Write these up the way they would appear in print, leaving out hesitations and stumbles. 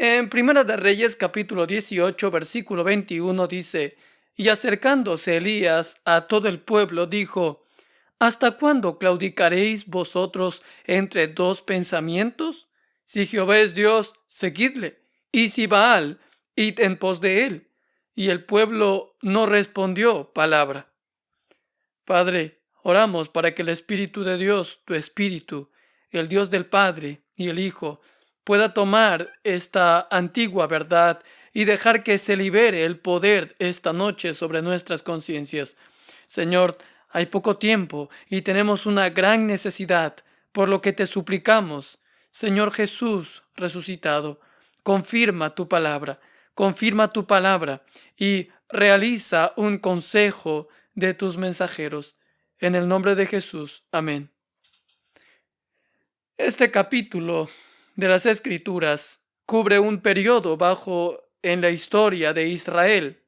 En Primera de Reyes capítulo 18 versículo 21 dice: Y acercándose Elías a todo el pueblo dijo: ¿Hasta cuándo claudicaréis vosotros entre dos pensamientos? Si Jehová es Dios, seguidle; y si Baal, id en pos de él. Y el pueblo no respondió palabra. Padre, oramos para que el Espíritu de Dios, tu Espíritu, el Dios del Padre y el Hijo, pueda tomar esta antigua verdad y dejar que se libere el poder esta noche sobre nuestras conciencias. Señor, hay poco tiempo y tenemos una gran necesidad, por lo que te suplicamos, Señor Jesús resucitado, confirma tu palabra y realiza un consejo de tus mensajeros. En el nombre de Jesús. Amén. Este capítulo de las Escrituras cubre un periodo bajo en la historia de Israel,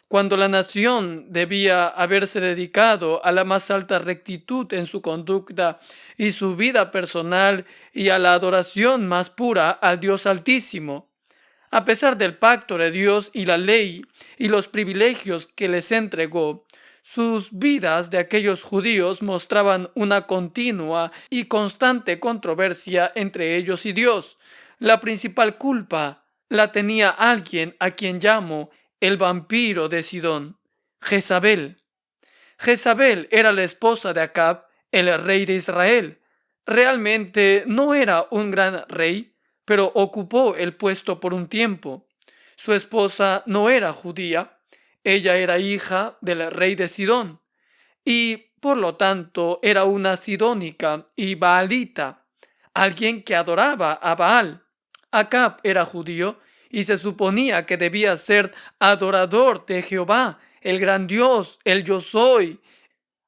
cuando la nación debía haberse dedicado a la más alta rectitud en su conducta y su vida personal y a la adoración más pura al Dios Altísimo. A pesar del pacto de Dios y la ley y los privilegios que les entregó, sus vidas de aquellos judíos mostraban una continua y constante controversia entre ellos y Dios. La principal culpa la tenía alguien a quien llamo el vampiro de Sidón, Jezabel. Jezabel era la esposa de Acab, el rey de Israel. Realmente no era un gran rey, pero ocupó el puesto por un tiempo. Su esposa no era judía, ella era hija del rey de Sidón, y por lo tanto era una sidónica y baalita, alguien que adoraba a Baal. Acab era judío y se suponía que debía ser adorador de Jehová, el gran Dios, el yo soy.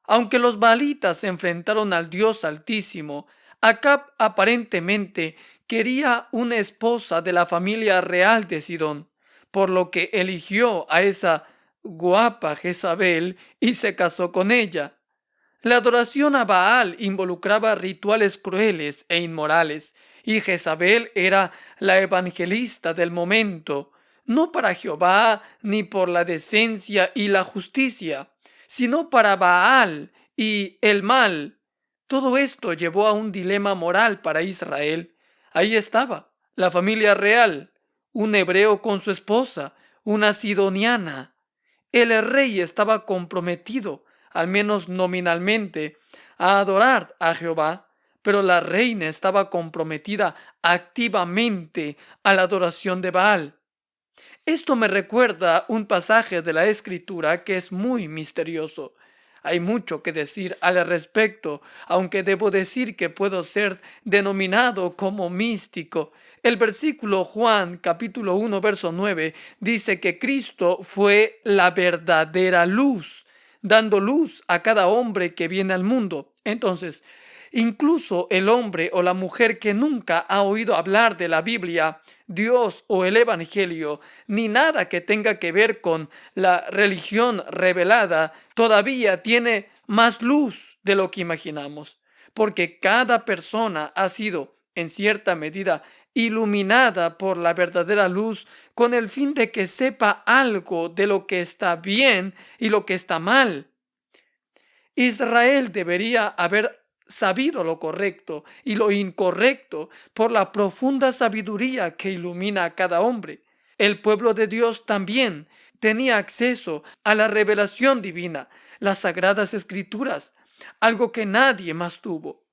Aunque los baalitas se enfrentaron al Dios Altísimo, Acab aparentemente quería una esposa de la familia real de Sidón, por lo que eligió a esa guapa Jezabel y se casó con ella. La adoración a Baal involucraba rituales crueles e inmorales, y Jezabel era la evangelista del momento, no para Jehová ni por la decencia y la justicia, sino para Baal y el mal. Todo esto llevó a un dilema moral para Israel. Ahí estaba la familia real, un hebreo con su esposa, una sidoniana. El rey estaba comprometido, al menos nominalmente, a adorar a Jehová, pero la reina estaba comprometida activamente a la adoración de Baal. Esto me recuerda un pasaje de la Escritura que es muy misterioso. Hay mucho que decir al respecto, aunque debo decir que puedo ser denominado como místico. El versículo Juan capítulo 1 verso 9 dice que Cristo fue la verdadera luz, dando luz a cada hombre que viene al mundo. Entonces, incluso el hombre o la mujer que nunca ha oído hablar de la Biblia, Dios o el Evangelio, ni nada que tenga que ver con la religión revelada, todavía tiene más luz de lo que imaginamos, porque cada persona ha sido, en cierta medida, iluminada por la verdadera luz con el fin de que sepa algo de lo que está bien y lo que está mal. Israel debería haber sabido lo correcto y lo incorrecto por la profunda sabiduría que ilumina a cada hombre. El pueblo de Dios también tenía acceso a la revelación divina, las sagradas escrituras, algo que nadie más tuvo.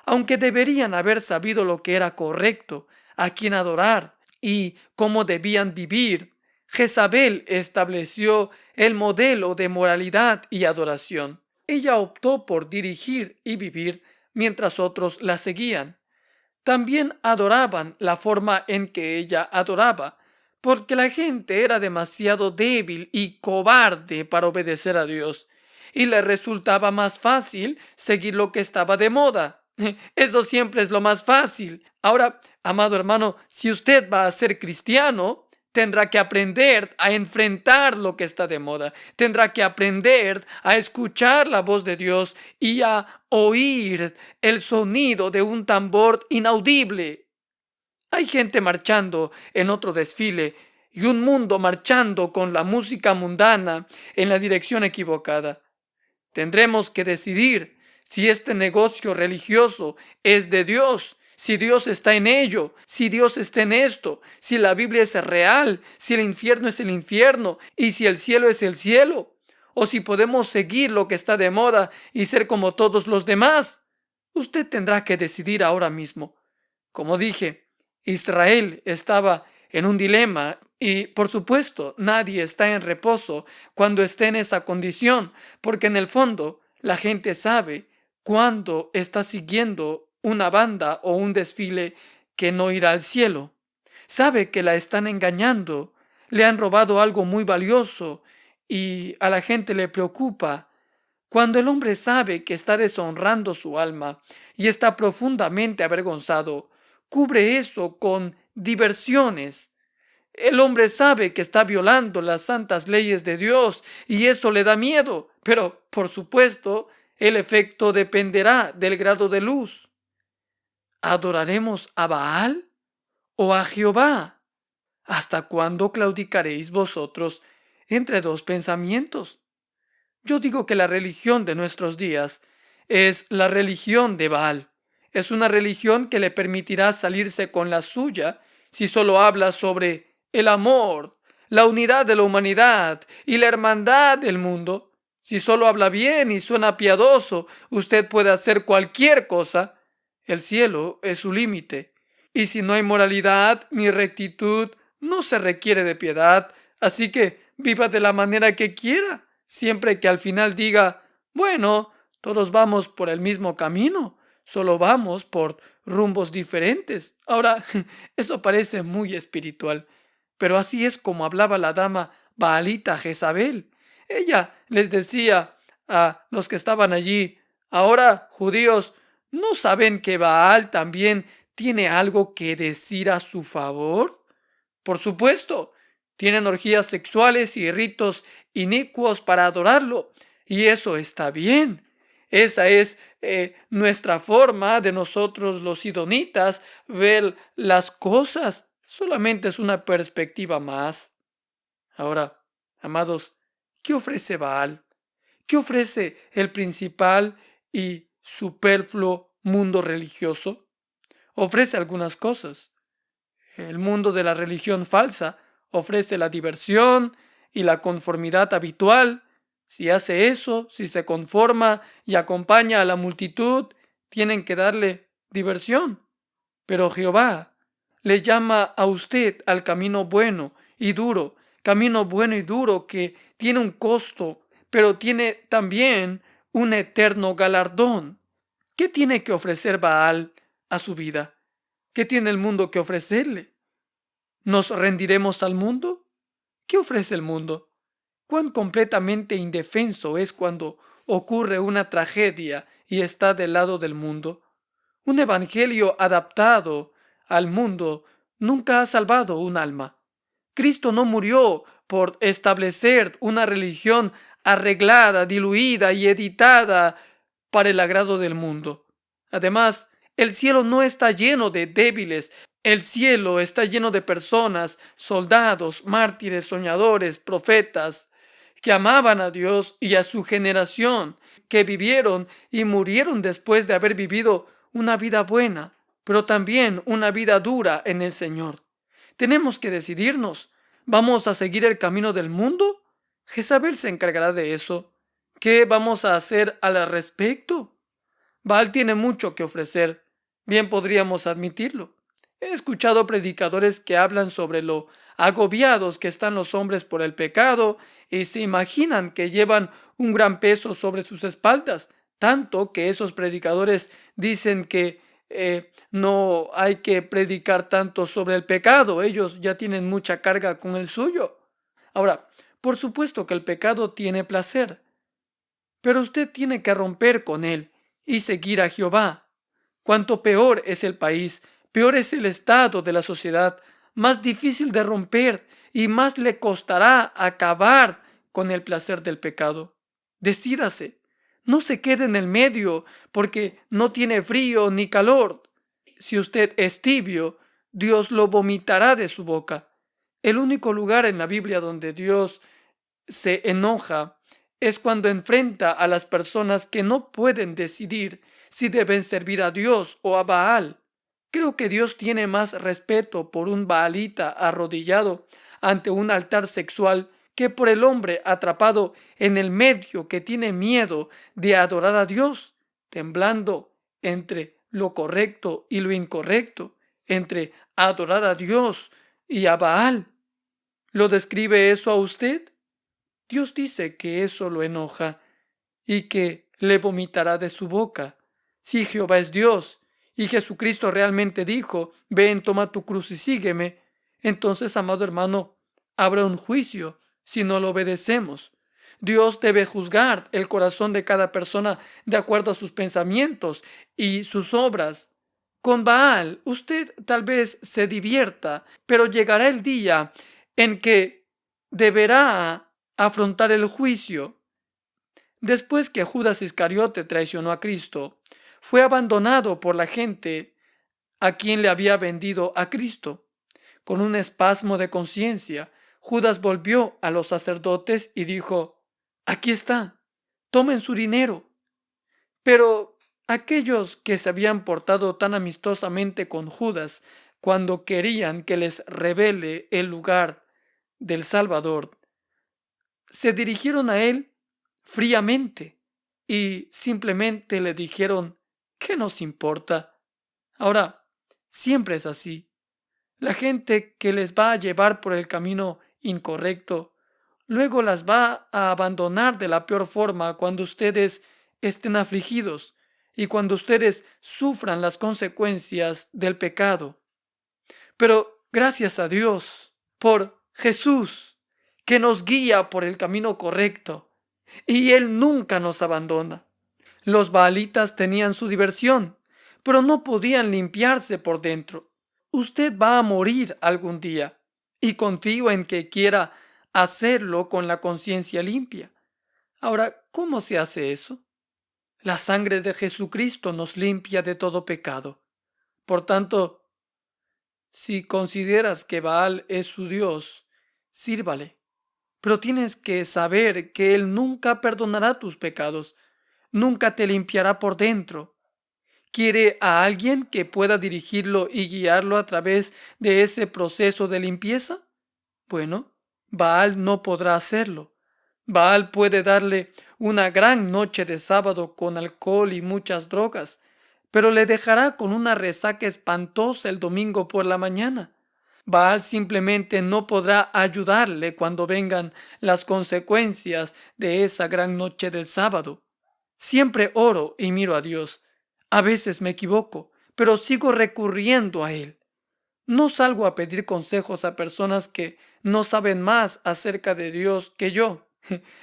Aunque deberían haber sabido lo que era correcto, a quién adorar y cómo debían vivir, Jezabel estableció el modelo de moralidad y adoración. Ella optó por dirigir y vivir mientras otros la seguían. También adoraban la forma en que ella adoraba, porque la gente era demasiado débil y cobarde para obedecer a Dios, y le resultaba más fácil seguir lo que estaba de moda. Eso siempre es lo más fácil. Ahora, amado hermano, si usted va a ser cristiano, tendrá que aprender a enfrentar lo que está de moda. Tendrá que aprender a escuchar la voz de Dios y a oír el sonido de un tambor inaudible. Hay gente marchando en otro desfile y un mundo marchando con la música mundana en la dirección equivocada. Tendremos que decidir si este negocio religioso es de Dios, si Dios está en ello, si Dios está en esto, si la Biblia es real, si el infierno es el infierno y si el cielo es el cielo, o si podemos seguir lo que está de moda y ser como todos los demás. Usted tendrá que decidir ahora mismo. Como dije, Israel estaba en un dilema y, por supuesto, nadie está en reposo cuando esté en esa condición, porque en el fondo la gente sabe cuándo está siguiendo una banda o un desfile que no irá al cielo. Sabe que la están engañando, le han robado algo muy valioso y a la gente le preocupa. Cuando el hombre sabe que está deshonrando su alma y está profundamente avergonzado, cubre eso con diversiones. El hombre sabe que está violando las santas leyes de Dios y eso le da miedo, pero por supuesto el efecto dependerá del grado de luz. ¿Adoraremos a Baal o a Jehová? ¿Hasta cuándo claudicaréis vosotros entre dos pensamientos? Yo digo que la religión de nuestros días es la religión de Baal. Es una religión que le permitirá salirse con la suya si solo habla sobre el amor, la unidad de la humanidad y la hermandad del mundo. Si solo habla bien y suena piadoso, usted puede hacer cualquier cosa. El cielo es su límite. Y si no hay moralidad ni rectitud, no se requiere de piedad. Así que viva de la manera que quiera, siempre que al final diga, bueno, todos vamos por el mismo camino, solo vamos por rumbos diferentes. Ahora, eso parece muy espiritual, pero así es como hablaba la dama Baalita Jezabel. Ella les decía a los que estaban allí, ahora, judíos, ¿no saben que Baal también tiene algo que decir a su favor? Por supuesto, tienen orgías sexuales y ritos inicuos para adorarlo, y eso está bien. Esa es nuestra forma de nosotros los sidonitas ver las cosas. Solamente es una perspectiva más. Ahora, amados, ¿qué ofrece Baal? ¿Qué ofrece el principal y superfluo mundo religioso? Ofrece algunas cosas. El mundo de la religión falsa ofrece la diversión y la conformidad habitual. Si hace eso, si se conforma y acompaña a la multitud, tienen que darle diversión. Pero Jehová le llama a usted al camino bueno y duro que tiene un costo, pero tiene también un eterno galardón. ¿Qué tiene que ofrecer Baal a su vida? ¿Qué tiene el mundo que ofrecerle? ¿Nos rendiremos al mundo? ¿Qué ofrece el mundo? ¿Cuán completamente indefenso es cuando ocurre una tragedia y está del lado del mundo? Un evangelio adaptado al mundo nunca ha salvado un alma. Cristo no murió por establecer una religión arreglada, diluida y editada para el agrado del mundo. Además, el cielo no está lleno de débiles. El cielo está lleno de personas, soldados, mártires, soñadores, profetas, que amaban a Dios y a su generación, que vivieron y murieron después de haber vivido una vida buena, pero también una vida dura en el Señor. Tenemos que decidirnos. ¿Vamos a seguir el camino del mundo? Jezabel se encargará de eso. ¿Qué vamos a hacer al respecto? Baal tiene mucho que ofrecer. Bien podríamos admitirlo. He escuchado predicadores que hablan sobre lo agobiados que están los hombres por el pecado y se imaginan que llevan un gran peso sobre sus espaldas, tanto que esos predicadores dicen que no hay que predicar tanto sobre el pecado, ellos ya tienen mucha carga con el suyo. Ahora, por supuesto que el pecado tiene placer, pero usted tiene que romper con él y seguir a Jehová. Cuanto peor es el país, peor es el estado de la sociedad, más difícil de romper y más le costará acabar con el placer del pecado. Decídase, no se quede en el medio porque no tiene frío ni calor. Si usted es tibio, Dios lo vomitará de su boca. El único lugar en la Biblia donde Dios se enoja es cuando enfrenta a las personas que no pueden decidir si deben servir a Dios o a Baal. Creo que Dios tiene más respeto por un baalita arrodillado ante un altar sexual que por el hombre atrapado en el medio que tiene miedo de adorar a Dios, temblando entre lo correcto y lo incorrecto, entre adorar a Dios y a Baal. ¿Lo describe eso a usted? Dios dice que eso lo enoja y que le vomitará de su boca. Si Jehová es Dios y Jesucristo realmente dijo, ven, toma tu cruz y sígueme, entonces, amado hermano, habrá un juicio si no lo obedecemos. Dios debe juzgar el corazón de cada persona de acuerdo a sus pensamientos y sus obras. Con Baal, usted tal vez se divierta, pero llegará el día en que deberá afrontar el juicio. Después que Judas Iscariote traicionó a Cristo, fue abandonado por la gente a quien le había vendido a Cristo. Con un espasmo de conciencia, Judas volvió a los sacerdotes y dijo, aquí está, tomen su dinero. Pero aquellos que se habían portado tan amistosamente con Judas cuando querían que les revele el lugar del Salvador, se dirigieron a él fríamente y simplemente le dijeron, ¿qué nos importa? Ahora, siempre es así. La gente que les va a llevar por el camino incorrecto, luego las va a abandonar de la peor forma cuando ustedes estén afligidos y cuando ustedes sufran las consecuencias del pecado. Pero gracias a Dios por Jesús, que nos guía por el camino correcto, y Él nunca nos abandona. Los baalitas tenían su diversión, pero no podían limpiarse por dentro. Usted va a morir algún día, y confío en que quiera hacerlo con la conciencia limpia. Ahora, ¿cómo se hace eso? La sangre de Jesucristo nos limpia de todo pecado. Por tanto, si consideras que Baal es su Dios, sírvale. Pero tienes que saber que Él nunca perdonará tus pecados, nunca te limpiará por dentro. ¿Quiere a alguien que pueda dirigirlo y guiarlo a través de ese proceso de limpieza? Bueno, Baal no podrá hacerlo. Baal puede darle una gran noche de sábado con alcohol y muchas drogas, pero le dejará con una resaca espantosa el domingo por la mañana. Baal simplemente no podrá ayudarle cuando vengan las consecuencias de esa gran noche del sábado. Siempre oro y miro a Dios. A veces me equivoco, pero sigo recurriendo a Él. No salgo a pedir consejos a personas que no saben más acerca de Dios que yo.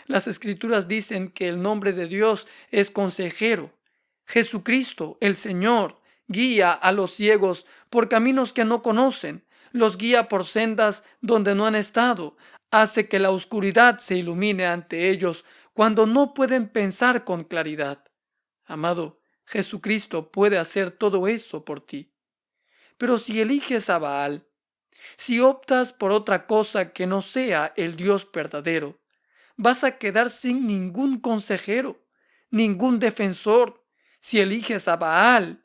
Las Escrituras dicen que el nombre de Dios es consejero. Jesucristo, el Señor, guía a los ciegos por caminos que no conocen, los guía por sendas donde no han estado, hace que la oscuridad se ilumine ante ellos cuando no pueden pensar con claridad. Amado, Jesucristo puede hacer todo eso por ti. Pero si eliges a Baal, si optas por otra cosa que no sea el Dios verdadero, vas a quedar sin ningún consejero, ningún defensor. Si eliges a Baal,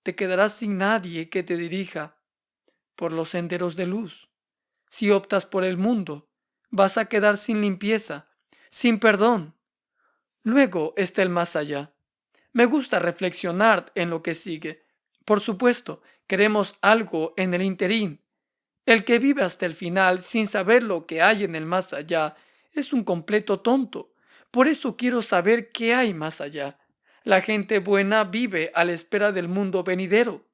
te quedarás sin nadie que te dirija por los senderos de luz. Si optas por el mundo, vas a quedar sin limpieza, sin perdón. Luego está el más allá. Me gusta reflexionar en lo que sigue. Por supuesto, queremos algo en el interín. El que vive hasta el final sin saber lo que hay en el más allá es un completo tonto. Por eso quiero saber qué hay más allá. La gente buena vive a la espera del mundo venidero.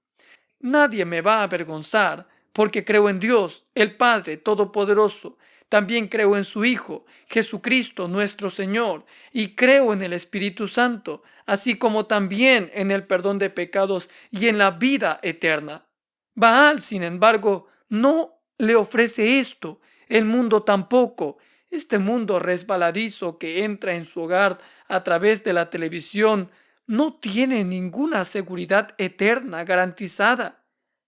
Nadie me va a avergonzar porque creo en Dios, el Padre Todopoderoso. También creo en su Hijo, Jesucristo nuestro Señor, y creo en el Espíritu Santo, así como también en el perdón de pecados y en la vida eterna. Baal, sin embargo, no le ofrece esto, el mundo tampoco. Este mundo resbaladizo que entra en su hogar a través de la televisión no tiene ninguna seguridad eterna garantizada.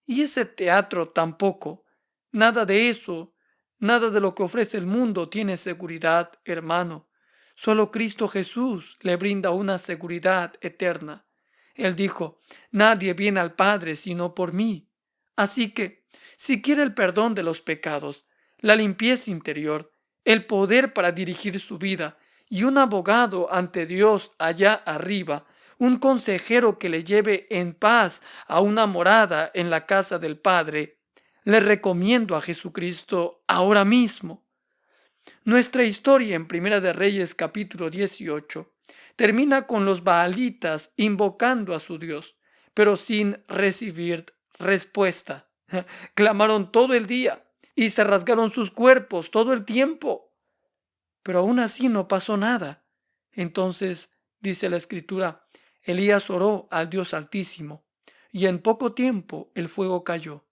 Y ese teatro tampoco. Nada de eso, nada de lo que ofrece el mundo tiene seguridad, hermano. Solo Cristo Jesús le brinda una seguridad eterna. Él dijo, nadie viene al Padre sino por mí. Así que, si quiere el perdón de los pecados, la limpieza interior, el poder para dirigir su vida y un abogado ante Dios allá arriba, un consejero que le lleve en paz a una morada en la casa del Padre, le recomiendo a Jesucristo ahora mismo. Nuestra historia en Primera de Reyes capítulo 18 termina con los baalitas invocando a su Dios, pero sin recibir respuesta. Clamaron todo el día y se rasgaron sus cuerpos todo el tiempo, pero aún así no pasó nada. Entonces, dice la Escritura, Elías oró al Dios Altísimo y en poco tiempo el fuego cayó.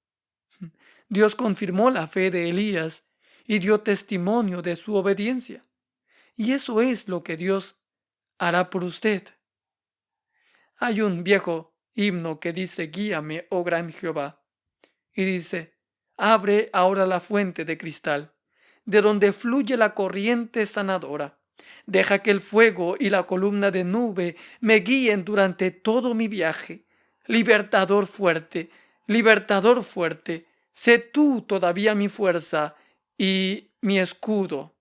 Dios confirmó la fe de Elías y dio testimonio de su obediencia. Y eso es lo que Dios hará por usted. Hay un viejo himno que dice, guíame, oh gran Jehová. Y dice, abre ahora la fuente de cristal, de donde fluye la corriente sanadora. Deja que el fuego y la columna de nube me guíen durante todo mi viaje. Libertador fuerte, sé tú todavía mi fuerza y mi escudo.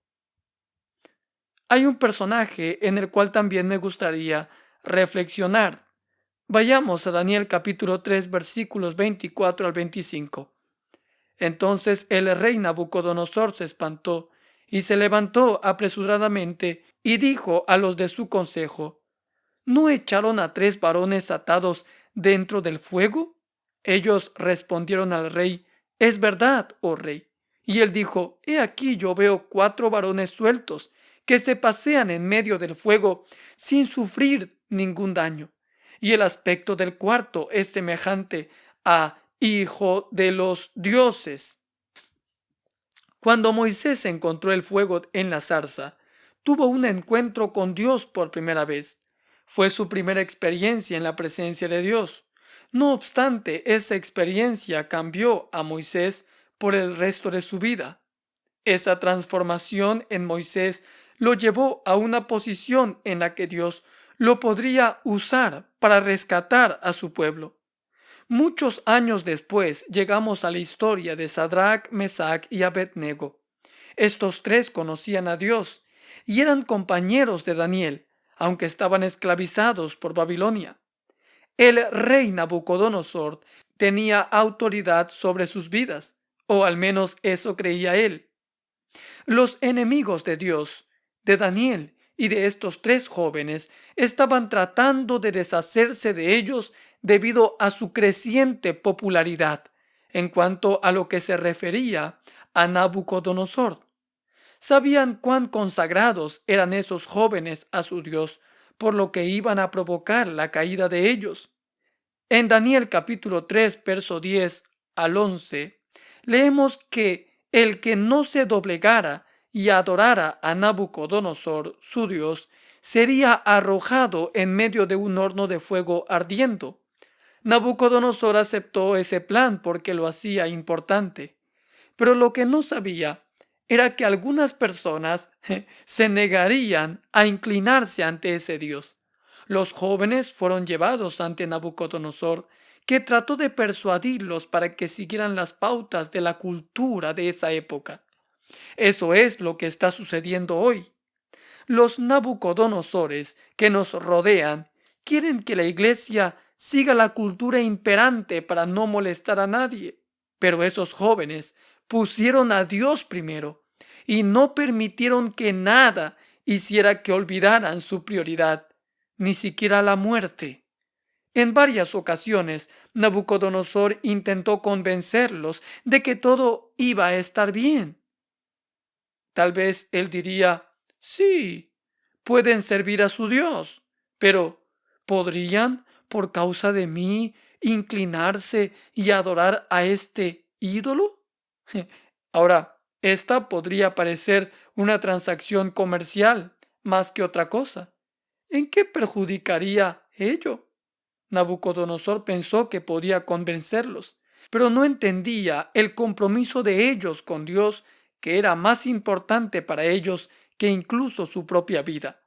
Hay un personaje en el cual también me gustaría reflexionar. Vayamos a Daniel capítulo 3 versículos 24 al 25. Entonces el rey Nabucodonosor se espantó y se levantó apresuradamente y dijo a los de su consejo, ¿no echaron a 3 varones atados dentro del fuego? Ellos respondieron al rey, es verdad, oh rey. Y él dijo, he aquí yo veo 4 varones sueltos que se pasean en medio del fuego sin sufrir ningún daño. Y el aspecto del cuarto es semejante a hijo de los dioses. Cuando Moisés encontró el fuego en la zarza, tuvo un encuentro con Dios por primera vez. Fue su primera experiencia en la presencia de Dios. No obstante, esa experiencia cambió a Moisés por el resto de su vida. Esa transformación en Moisés lo llevó a una posición en la que Dios lo podría usar para rescatar a su pueblo. Muchos años después llegamos a la historia de Sadrach, Mesach y Abednego. Estos 3 conocían a Dios y eran compañeros de Daniel, aunque estaban esclavizados por Babilonia. El rey Nabucodonosor tenía autoridad sobre sus vidas, o al menos eso creía él. Los enemigos de Dios, de Daniel y de estos 3 jóvenes estaban tratando de deshacerse de ellos debido a su creciente popularidad en cuanto a lo que se refería a Nabucodonosor. Sabían cuán consagrados eran esos jóvenes a su Dios, por lo que iban a provocar la caída de ellos. En Daniel capítulo 3, verso 10 al 11, leemos que el que no se doblegara y adorara a Nabucodonosor, su Dios, sería arrojado en medio de un horno de fuego ardiendo. Nabucodonosor aceptó ese plan porque lo hacía importante, pero lo que no sabía era que algunas personas se negarían a inclinarse ante ese Dios. Los jóvenes fueron llevados ante Nabucodonosor, que trató de persuadirlos para que siguieran las pautas de la cultura de esa época. Eso es lo que está sucediendo hoy. Los Nabucodonosores que nos rodean quieren que la iglesia siga la cultura imperante para no molestar a nadie. Pero esos jóvenes pusieron a Dios primero y no permitieron que nada hiciera que olvidaran su prioridad, ni siquiera la muerte. En varias ocasiones, Nabucodonosor intentó convencerlos de que todo iba a estar bien. Tal vez él diría, sí, pueden servir a su Dios, pero ¿podrían, por causa de mí, inclinarse y adorar a este ídolo? Ahora, esta podría parecer una transacción comercial más que otra cosa. ¿En qué perjudicaría ello? Nabucodonosor pensó que podía convencerlos, pero no entendía el compromiso de ellos con Dios, que era más importante para ellos que incluso su propia vida.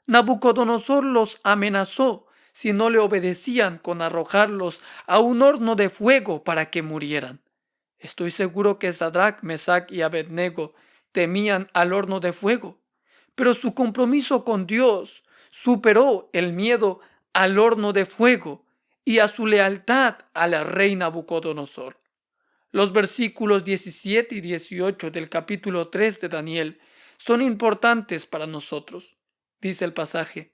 Nabucodonosor los amenazó si no le obedecían con arrojarlos a un horno de fuego para que murieran. Estoy seguro que Sadrach, Mesach y Abednego temían al horno de fuego, pero su compromiso con Dios superó el miedo al horno de fuego y a su lealtad al rey Nabucodonosor. Los versículos 17 y 18 del capítulo 3 de Daniel son importantes para nosotros. Dice el pasaje: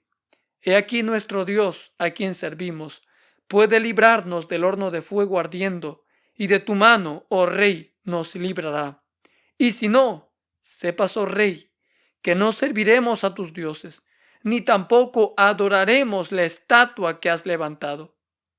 He aquí nuestro Dios, a quien servimos, puede librarnos del horno de fuego ardiendo, y de tu mano, oh rey, nos librará. Y si no, sepas, oh rey, que no serviremos a tus dioses, ni tampoco adoraremos la estatua que has levantado.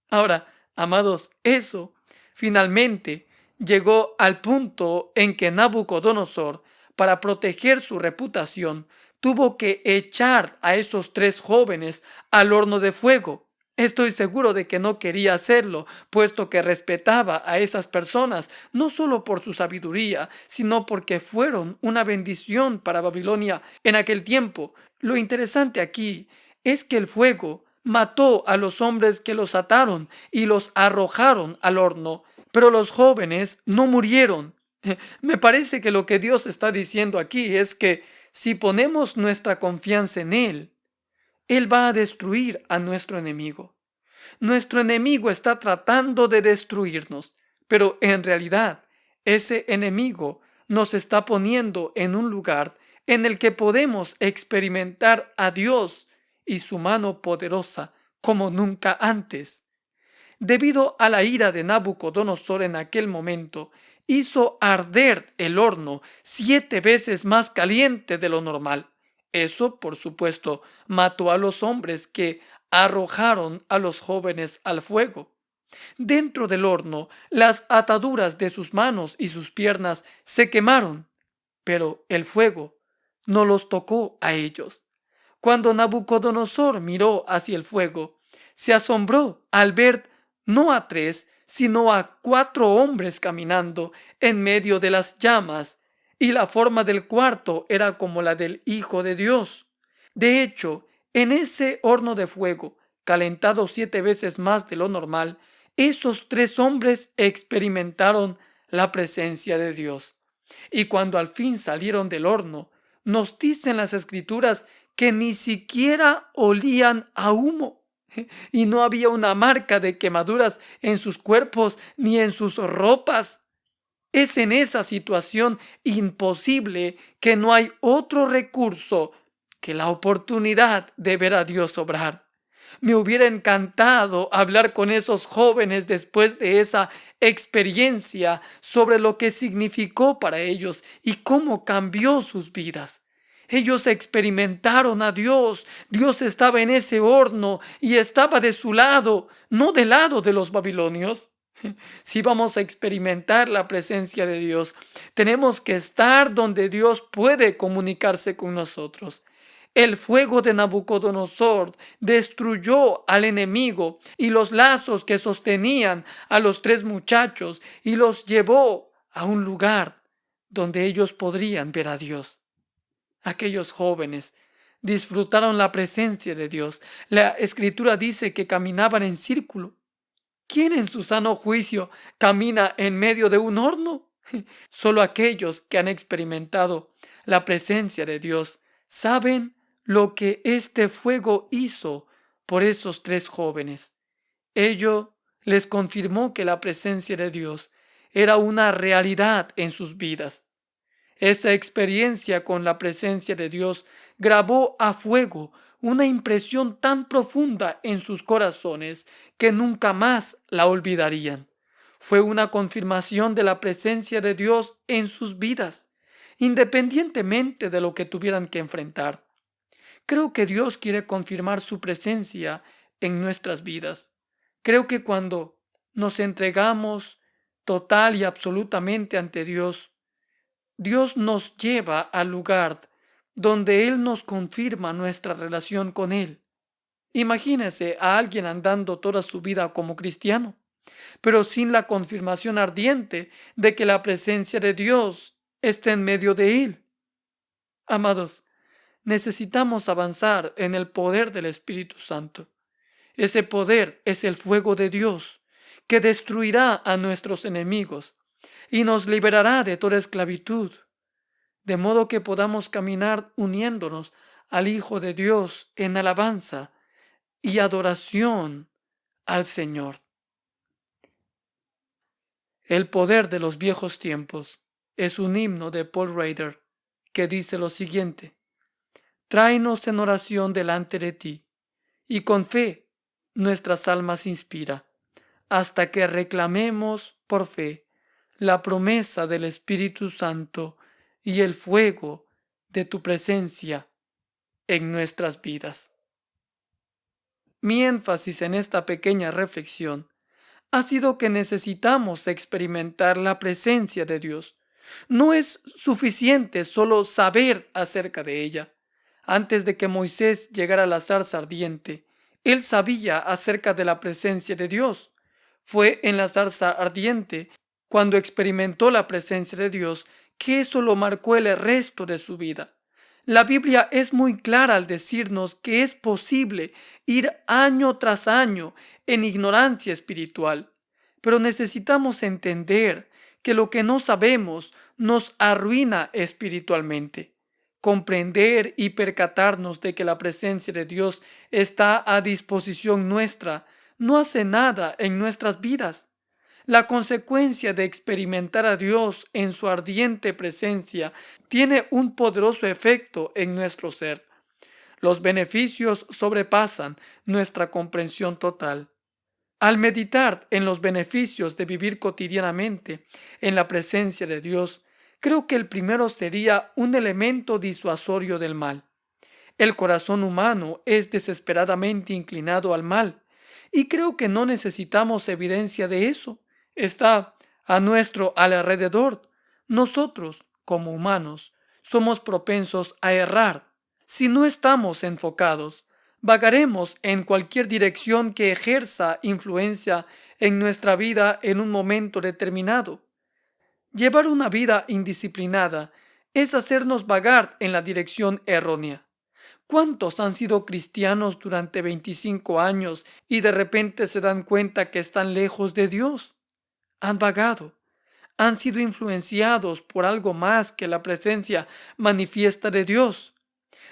Ahora, amados, eso finalmente llegó al punto en que Nabucodonosor, para proteger su reputación, tuvo que echar a esos 3 jóvenes al horno de fuego. Estoy seguro de que no quería hacerlo, puesto que respetaba a esas personas, no solo por su sabiduría, sino porque fueron una bendición para Babilonia en aquel tiempo. Lo interesante aquí es que el fuego mató a los hombres que los ataron y los arrojaron al horno, pero los jóvenes no murieron. Me parece que lo que Dios está diciendo aquí es que si ponemos nuestra confianza en Él va a destruir a nuestro enemigo. Nuestro enemigo está tratando de destruirnos, pero en realidad ese enemigo nos está poniendo en un lugar en el que podemos experimentar a Dios y su mano poderosa como nunca antes. Debido a la ira de Nabucodonosor en aquel momento, hizo arder el horno 7 veces más caliente de lo normal. Eso, por supuesto, mató a los hombres que arrojaron a los jóvenes al fuego. Dentro del horno, las ataduras de sus manos y sus piernas se quemaron, pero el fuego no los tocó a ellos. Cuando Nabucodonosor miró hacia el fuego, se asombró al ver no a 3, sino a 4 hombres caminando en medio de las llamas, y la forma del cuarto era como la del Hijo de Dios. De hecho, en ese horno de fuego, calentado 7 veces más de lo normal, esos 3 hombres experimentaron la presencia de Dios. Y cuando al fin salieron del horno, nos dicen las Escrituras que ni siquiera olían a humo, y no había una marca de quemaduras en sus cuerpos ni en sus ropas. Es en esa situación imposible que no hay otro recurso que la oportunidad de ver a Dios obrar. Me hubiera encantado hablar con esos jóvenes después de esa experiencia sobre lo que significó para ellos y cómo cambió sus vidas. Ellos experimentaron a Dios. Dios estaba en ese horno y estaba de su lado, no del lado de los babilonios. Si vamos a experimentar la presencia de Dios, tenemos que estar donde Dios puede comunicarse con nosotros. El fuego de Nabucodonosor destruyó al enemigo y los lazos que sostenían a los 3 muchachos y los llevó a un lugar donde ellos podrían ver a Dios. Aquellos jóvenes disfrutaron la presencia de Dios. La Escritura dice que caminaban en círculo. ¿Quién en su sano juicio camina en medio de un horno? Solo aquellos que han experimentado la presencia de Dios saben lo que este fuego hizo por esos 3 jóvenes. Ello les confirmó que la presencia de Dios era una realidad en sus vidas. Esa experiencia con la presencia de Dios grabó a fuego una impresión tan profunda en sus corazones que nunca más la olvidarían. Fue una confirmación de la presencia de Dios en sus vidas, independientemente de lo que tuvieran que enfrentar. Creo que Dios quiere confirmar su presencia en nuestras vidas. Creo que cuando nos entregamos total y absolutamente ante Dios, Dios nos lleva al lugar donde Él nos confirma nuestra relación con Él. Imagínese a alguien andando toda su vida como cristiano, pero sin la confirmación ardiente de que la presencia de Dios está en medio de él. Amados, necesitamos avanzar en el poder del Espíritu Santo. Ese poder es el fuego de Dios, que destruirá a nuestros enemigos y nos liberará de toda esclavitud, de modo que podamos caminar uniéndonos al Hijo de Dios en alabanza y adoración al Señor. El poder de los viejos tiempos es un himno de Paul Rader que dice lo siguiente: tráenos en oración delante de ti, y con fe nuestras almas inspira, hasta que reclamemos por fe la promesa del Espíritu Santo y el fuego de tu presencia en nuestras vidas. Mi énfasis en esta pequeña reflexión ha sido que necesitamos experimentar la presencia de Dios. No es suficiente solo saber acerca de ella. Antes de que Moisés llegara a la zarza ardiente, él sabía acerca de la presencia de Dios. Fue en la zarza ardiente, cuando experimentó la presencia de Dios, que eso lo marcó el resto de su vida. La Biblia es muy clara al decirnos que es posible ir año tras año en ignorancia espiritual, pero necesitamos entender que lo que no sabemos nos arruina espiritualmente. Comprender y percatarnos de que la presencia de Dios está a disposición nuestra no hace nada en nuestras vidas. La consecuencia de experimentar a Dios en su ardiente presencia tiene un poderoso efecto en nuestro ser. Los beneficios sobrepasan nuestra comprensión total. Al meditar en los beneficios de vivir cotidianamente en la presencia de Dios, creo que el primero sería un elemento disuasorio del mal. El corazón humano es desesperadamente inclinado al mal, y creo que no necesitamos evidencia de eso. Está a nuestro alrededor. Nosotros, como humanos, somos propensos a errar. Si no estamos enfocados, vagaremos en cualquier dirección que ejerza influencia en nuestra vida en un momento determinado. Llevar una vida indisciplinada es hacernos vagar en la dirección errónea. ¿Cuántos han sido cristianos durante 25 años y de repente se dan cuenta que están lejos de Dios? Han vagado, han sido influenciados por algo más que la presencia manifiesta de Dios.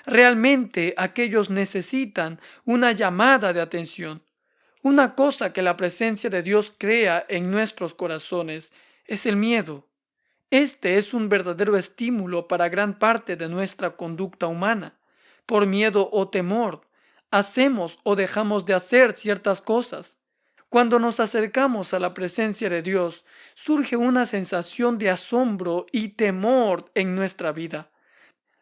Realmente aquellos necesitan una llamada de atención. Una cosa que la presencia de Dios crea en nuestros corazones es el miedo. Este es un verdadero estímulo para gran parte de nuestra conducta humana. Por miedo o temor, hacemos o dejamos de hacer ciertas cosas. Cuando nos acercamos a la presencia de Dios, surge una sensación de asombro y temor en nuestra vida.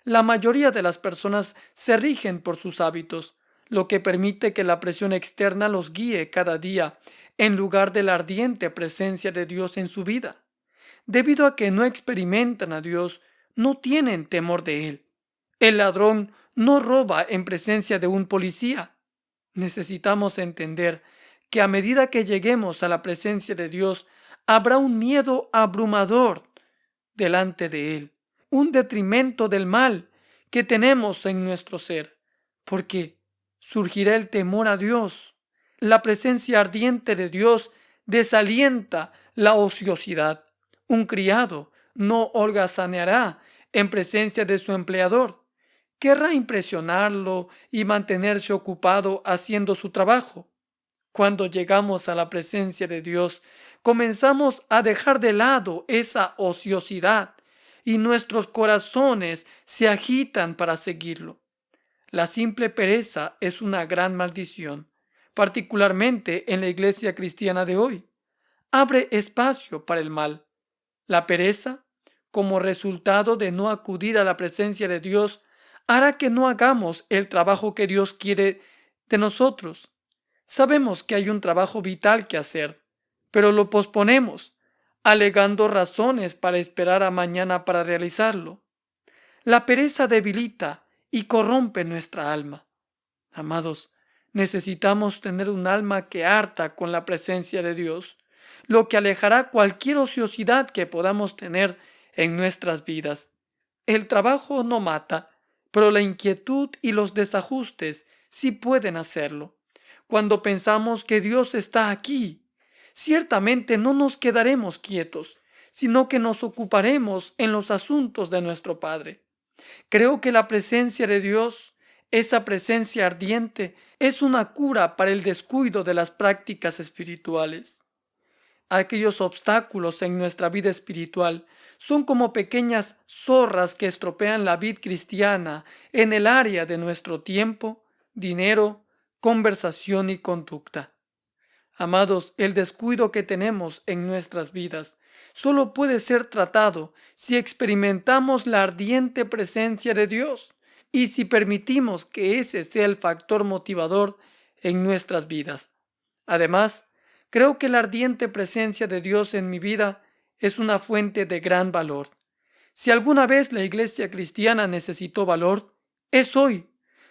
La mayoría de las personas se rigen por sus hábitos, lo que permite que la presión externa los guíe cada día, en lugar de la ardiente presencia de Dios en su vida. Debido a que no experimentan a Dios, no tienen temor de Él. El ladrón no roba en presencia de un policía. Necesitamos entender que a medida que lleguemos a la presencia de Dios, habrá un miedo abrumador delante de Él, un detrimento del mal que tenemos en nuestro ser, porque surgirá el temor a Dios. La presencia ardiente de Dios desalienta la ociosidad. Un criado no holgazaneará en presencia de su empleador. Querrá impresionarlo y mantenerse ocupado haciendo su trabajo. Cuando llegamos a la presencia de Dios, comenzamos a dejar de lado esa ociosidad y nuestros corazones se agitan para seguirlo. La simple pereza es una gran maldición, particularmente en la iglesia cristiana de hoy. Abre espacio para el mal. La pereza, como resultado de no acudir a la presencia de Dios, hará que no hagamos el trabajo que Dios quiere de nosotros. Sabemos que hay un trabajo vital que hacer, pero lo posponemos, alegando razones para esperar a mañana para realizarlo. La pereza debilita y corrompe nuestra alma. Amados, necesitamos tener un alma que harta con la presencia de Dios. lo que alejará cualquier ociosidad que podamos tener en nuestras vidas. El trabajo no mata, pero la inquietud y los desajustes sí pueden hacerlo. Cuando pensamos que Dios está aquí, ciertamente no nos quedaremos quietos, sino que nos ocuparemos en los asuntos de nuestro Padre. Creo que la presencia de Dios, esa presencia ardiente, es una cura para el descuido de las prácticas espirituales. Aquellos obstáculos en nuestra vida espiritual son como pequeñas zorras que estropean la vid cristiana en el área de nuestro tiempo, dinero, conversación y conducta. Amados, el descuido que tenemos en nuestras vidas solo puede ser tratado si experimentamos la ardiente presencia de Dios y si permitimos que ese sea el factor motivador en nuestras vidas. Además, creo que la ardiente presencia de Dios en mi vida es una fuente de gran valor. Si alguna vez la iglesia cristiana necesitó valor, es hoy.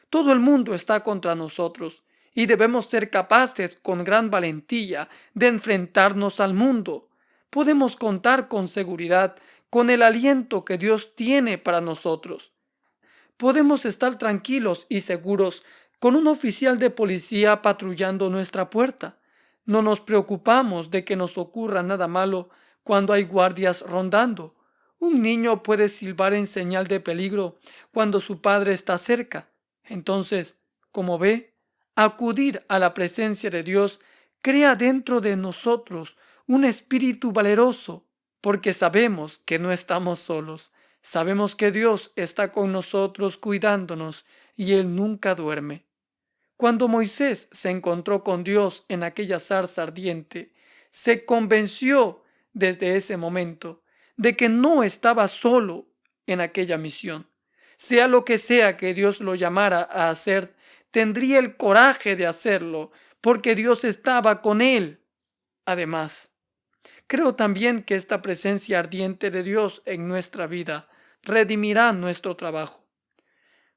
Todo el mundo está contra nosotros y debemos ser capaces con gran valentía de enfrentarnos al mundo. Podemos contar con seguridad con el aliento que Dios tiene para nosotros. Podemos estar tranquilos y seguros con un oficial de policía patrullando nuestra puerta. No nos preocupamos de que nos ocurra nada malo cuando hay guardias rondando. Un niño puede silbar en señal de peligro cuando su padre está cerca. Entonces, como ve, acudir a la presencia de Dios crea dentro de nosotros un espíritu valeroso, porque sabemos que no estamos solos. Sabemos que Dios está con nosotros cuidándonos y Él nunca duerme. Cuando Moisés se encontró con Dios en aquella zarza ardiente, se convenció desde ese momento de que no estaba solo en aquella misión. Sea lo que sea que Dios lo llamara a hacer, tendría el coraje de hacerlo, porque Dios estaba con él. Además, creo también que esta presencia ardiente de Dios en nuestra vida redimirá nuestro trabajo.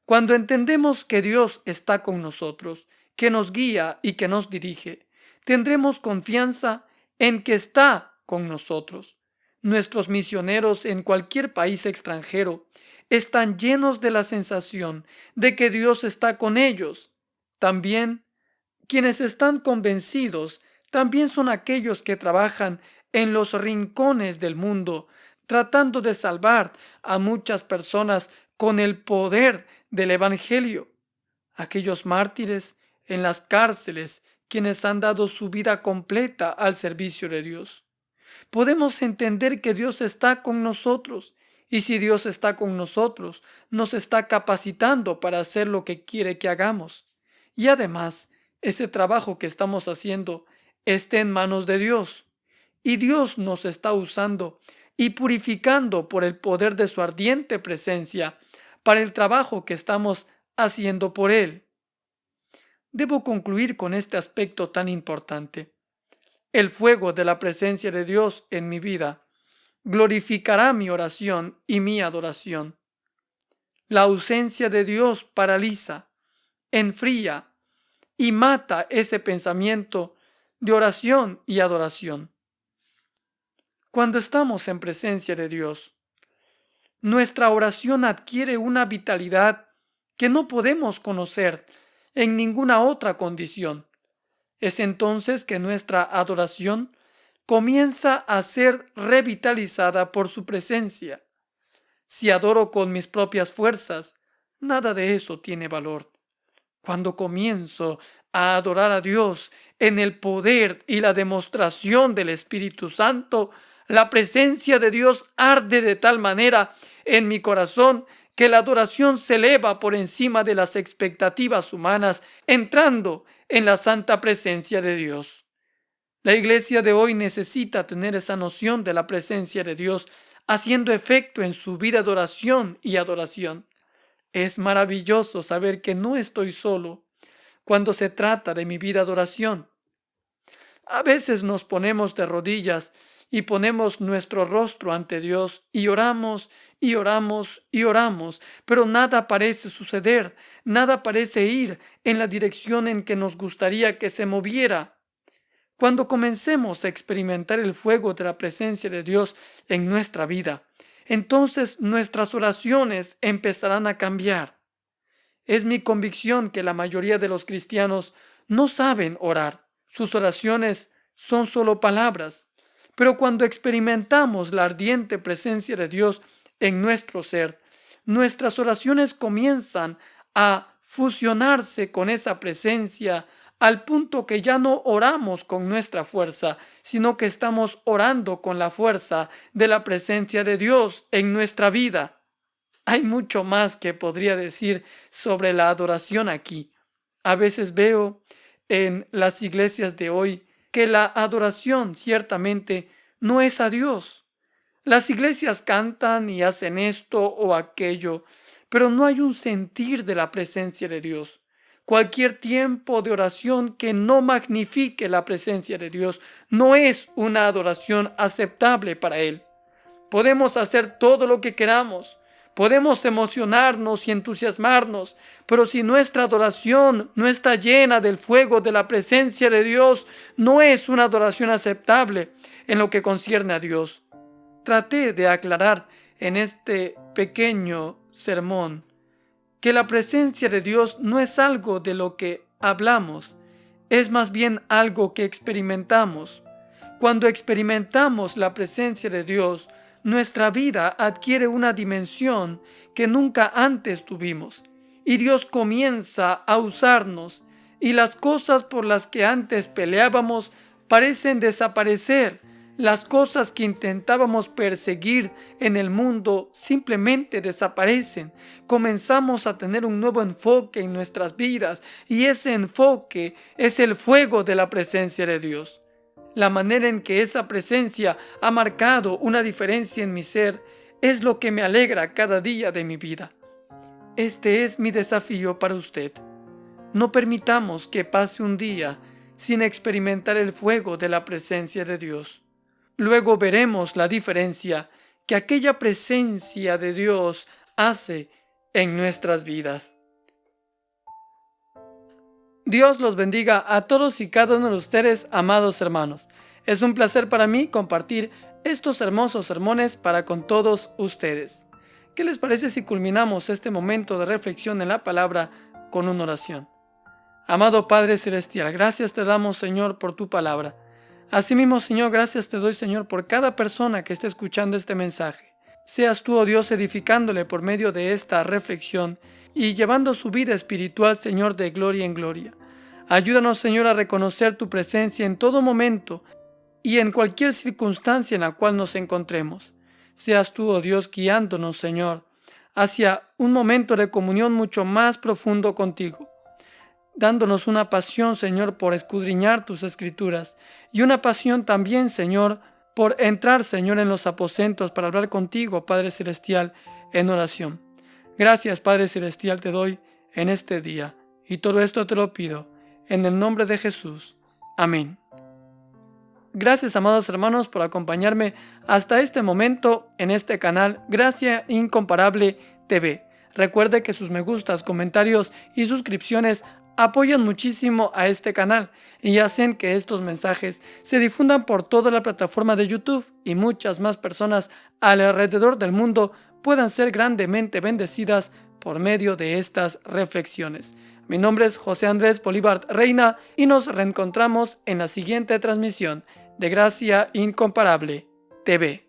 Cuando entendemos que Dios está con nosotros, que nos guía y que nos dirige, tendremos confianza en que está con nosotros. Nuestros misioneros en cualquier país extranjero están llenos de la sensación de que Dios está con ellos. También, quienes están convencidos también son aquellos que trabajan en los rincones del mundo, tratando de salvar a muchas personas con el poder del Evangelio. Aquellos mártires en las cárceles, quienes han dado su vida completa al servicio de Dios. Podemos entender que Dios está con nosotros, y si Dios está con nosotros, nos está capacitando para hacer lo que quiere que hagamos. Y además, ese trabajo que estamos haciendo está en manos de Dios, y Dios nos está usando y purificando por el poder de su ardiente presencia para el trabajo que estamos haciendo por Él. Debo concluir con este aspecto tan importante. El fuego de la presencia de Dios en mi vida glorificará mi oración y mi adoración. La ausencia de Dios paraliza, enfría y mata ese pensamiento de oración y adoración. Cuando estamos en presencia de Dios, nuestra oración adquiere una vitalidad que no podemos conocer en ninguna otra condición. Es entonces que nuestra adoración comienza a ser revitalizada por su presencia. Si adoro con mis propias fuerzas, nada de eso tiene valor. Cuando comienzo a adorar a Dios en el poder y la demostración del Espíritu Santo, la presencia de Dios arde de tal manera en mi corazón que la adoración se eleva por encima de las expectativas humanas, entrando en la santa presencia de Dios. La iglesia de hoy necesita tener esa noción de la presencia de Dios haciendo efecto en su vida de oración y adoración. Es maravilloso saber que no estoy solo cuando se trata de mi vida de oración. A veces nos ponemos de rodillas y ponemos nuestro rostro ante Dios y oramos y oramos y oramos, pero nada parece suceder, nada parece ir en la dirección en que nos gustaría que se moviera. Cuando comencemos a experimentar el fuego de la presencia de Dios en nuestra vida, entonces nuestras oraciones empezarán a cambiar. Es mi convicción que la mayoría de los cristianos no saben orar. Sus oraciones son solo palabras. Pero cuando experimentamos la ardiente presencia de Dios en nuestro ser, nuestras oraciones comienzan a fusionarse con esa presencia al punto que ya no oramos con nuestra fuerza, sino que estamos orando con la fuerza de la presencia de Dios en nuestra vida. Hay mucho más que podría decir sobre la adoración aquí. A veces veo en las iglesias de hoy que la adoración ciertamente no es a Dios. Las iglesias cantan y hacen esto o aquello, pero no hay un sentir de la presencia de Dios. Cualquier tiempo de oración que no magnifique la presencia de Dios no es una adoración aceptable para Él. Podemos hacer todo lo que queramos, podemos emocionarnos y entusiasmarnos, pero si nuestra adoración no está llena del fuego de la presencia de Dios, no es una adoración aceptable en lo que concierne a Dios. Traté de aclarar en este pequeño sermón que la presencia de Dios no es algo de lo que hablamos, es más bien algo que experimentamos. Cuando experimentamos la presencia de Dios, nuestra vida adquiere una dimensión que nunca antes tuvimos, y Dios comienza a usarnos, y las cosas por las que antes peleábamos parecen desaparecer. Las cosas que intentábamos perseguir en el mundo simplemente desaparecen. Comenzamos a tener un nuevo enfoque en nuestras vidas, y ese enfoque es el fuego de la presencia de Dios. La manera en que esa presencia ha marcado una diferencia en mi ser es lo que me alegra cada día de mi vida. Este es mi desafío para usted. No permitamos que pase un día sin experimentar el fuego de la presencia de Dios. Luego veremos la diferencia que aquella presencia de Dios hace en nuestras vidas. Dios los bendiga a todos y cada uno de ustedes, amados hermanos. Es un placer para mí compartir estos hermosos sermones para con todos ustedes. ¿Qué les parece si culminamos este momento de reflexión en la palabra con una oración? Amado Padre Celestial, gracias te damos, Señor, por tu palabra. Asimismo, Señor, gracias te doy, Señor, por cada persona que esté escuchando este mensaje. Seas tú, oh Dios, edificándole por medio de esta reflexión y llevando su vida espiritual, Señor, de gloria en gloria. Ayúdanos, Señor, a reconocer tu presencia en todo momento y en cualquier circunstancia en la cual nos encontremos. Seas tú, oh Dios, guiándonos, Señor, hacia un momento de comunión mucho más profundo contigo, dándonos una pasión, Señor, por escudriñar tus escrituras y una pasión también, Señor, por entrar, Señor, en los aposentos para hablar contigo, Padre Celestial, en oración. Gracias, Padre Celestial, te doy en este día, y todo esto te lo pido en el nombre de Jesús. Amén. Gracias, amados hermanos, por acompañarme hasta este momento en este canal Gracia Incomparable TV. Recuerde que sus me gustas, comentarios y suscripciones apoyan muchísimo a este canal y hacen que estos mensajes se difundan por toda la plataforma de YouTube y muchas más personas alrededor del mundo puedan ser grandemente bendecidas por medio de estas reflexiones. Mi nombre es José Andrés Bolívar Reina y nos reencontramos en la siguiente transmisión de Gracia Incomparable TV.